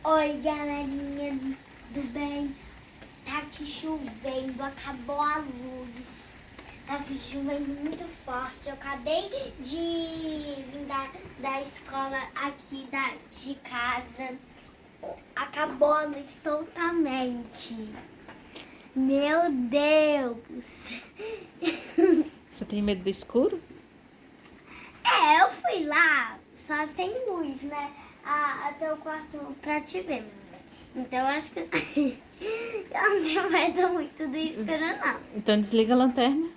Oi, galerinha do bem. Tá aqui chovendo, acabou a luz. Tá chovendo muito forte. Eu acabei de vir da escola aqui de casa. Acabou a luz totalmente. Meu Deus. Você tem medo do escuro? Eu fui lá só sem luz, né? Até o quarto pra te ver, mamãe. Então eu acho que eu não tenho medo muito do escuro, não. Então desliga a lanterna.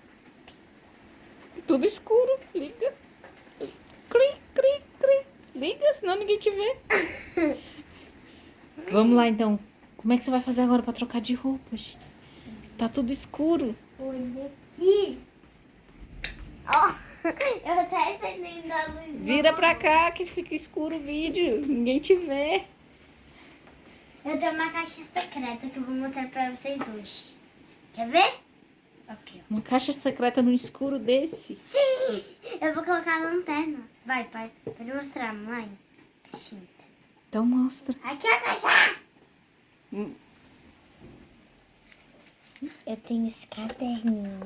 Tudo escuro, liga. Cri, cri, cri. Liga, senão ninguém te vê. Vamos lá então. Como é que você vai fazer agora pra trocar de roupas? Tá tudo escuro. Olha aqui. Ó, eu até acendendo a luz. Vira pra cá que fica escuro o vídeo. Ninguém te vê. Eu tenho uma caixa secreta que eu vou mostrar pra vocês hoje. Quer ver? Aqui, ó. Uma caixa secreta no escuro desse. Sim! Eu vou colocar a lanterna. Vai, pai. Pode mostrar, mãe. Caixinha. Então mostra. Aqui a caixa! Hum. Eu tenho esse caderninho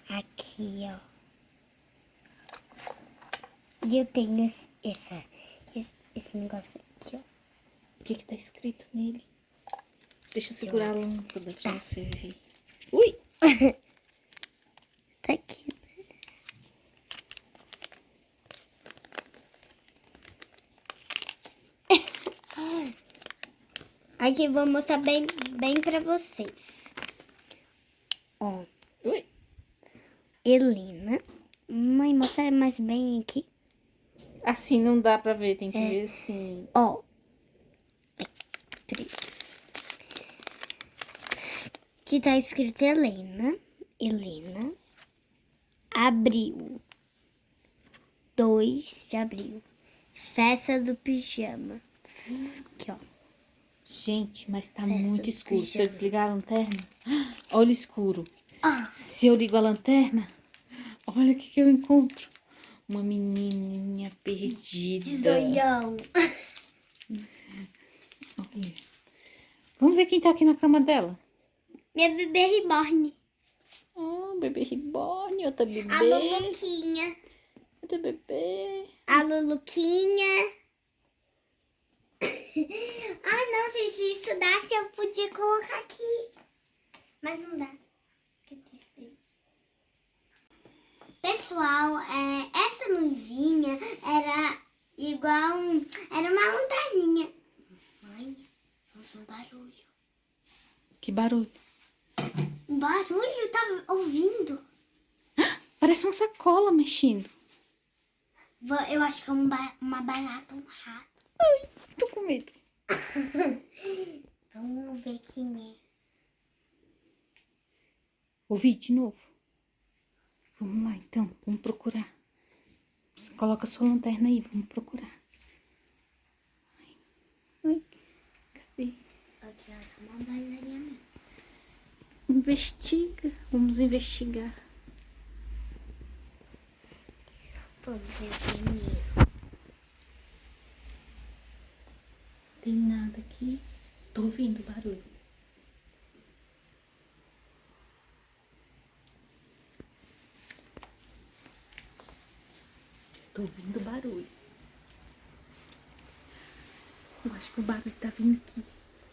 aqui, ó. E eu tenho esse negócio aqui, ó. O que tá escrito nele? Deixa eu segurar a lâmpada pra você ver. Ui! Tá aqui, né? Aqui, vou mostrar bem pra vocês. Ó, Ui! Helena. Mãe, mostra mais bem aqui. Assim não dá pra ver, tem que ver assim. Ó. Aqui tá escrito Helena. Helena. Abril. 2 de abril. Festa do pijama. Aqui, ó. Gente, mas tá Festa muito do escuro. Se eu pijama. desligar a lanterna, olha o escuro. Ah, Se eu ligo a lanterna, olha o que eu encontro. Uma menininha perdida. de zoião. Olha. Vamos ver quem tá aqui na cama dela. Minha bebê reborn. Oh, bebê reborn, outra bebê. A Luluquinha. Outra bebê. A Luluquinha. Ai, não sei se isso dá, se eu podia colocar aqui. Mas não dá. Que tristeza. Pessoal, essa luvinha era igual era uma lanterninha. Mãe, ouvi um barulho. Que barulho. Um barulho? Tava ouvindo? Parece uma sacola mexendo. Eu acho que é uma barata, um rato. Ai, tô com medo. Vamos ver quem é. Ouvi de novo. Vamos lá, então. Vamos procurar. Você coloca a sua lanterna aí. Vamos procurar. Ai, cadê? Aqui, ó, só uma bailarina mesmo. Investiga. Vamos investigar. Vamos ver primeiro. Tem nada aqui. Tô ouvindo barulho. Tô ouvindo barulho. Eu acho que o barulho tá vindo aqui.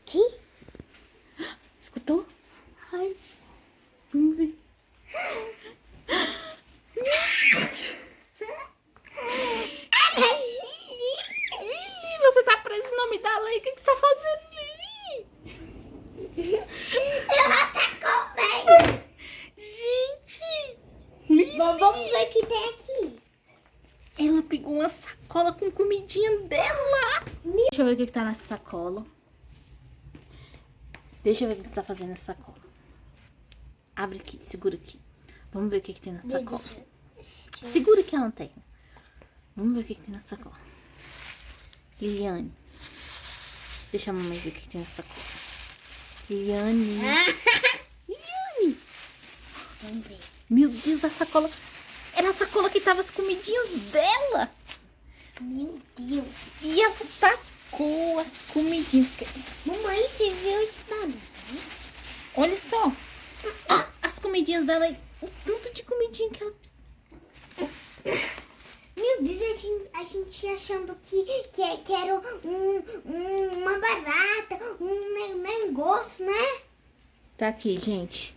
Que? Escutou? Ai. Vamos ver. Lili, você tá preso em nome da lei. O que você tá fazendo, Lili? Ela tá comendo. Gente! Lili! Vamos ver o que tem aqui. Ela pegou uma sacola com comidinha dela. Deixa eu ver o que tá nessa sacola. Deixa eu ver o que você tá fazendo nessa sacola. Abre aqui, segura aqui. Vamos ver o que tem nessa sacola. Deixa eu... Segura aqui a lanterna. Vamos ver o que tem nessa sacola. Liliane. Deixa a mamãe ver o que tem nessa sacola. Liliane. Liliane. Vamos ver. Meu Deus, a sacola... Era a sacola que tava as comidinhas dela. Meu Deus. E ela tá colocou as comidinhas. Mamãe, você viu esse barulho? Olha só. As comidinhas dela aí. O tanto de comidinha que ela... Meu Deus, a gente achando que era uma barata, um negócio, né? Tá aqui, gente.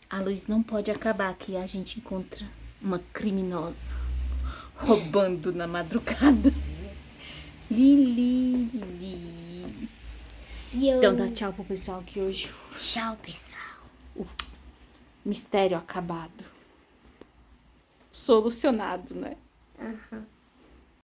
A luz não pode acabar aqui. A gente encontra uma criminosa roubando na madrugada. Lili. Então dá tchau pro pessoal aqui hoje. Tchau, pessoal. O mistério acabado. Solucionado, né? Aham.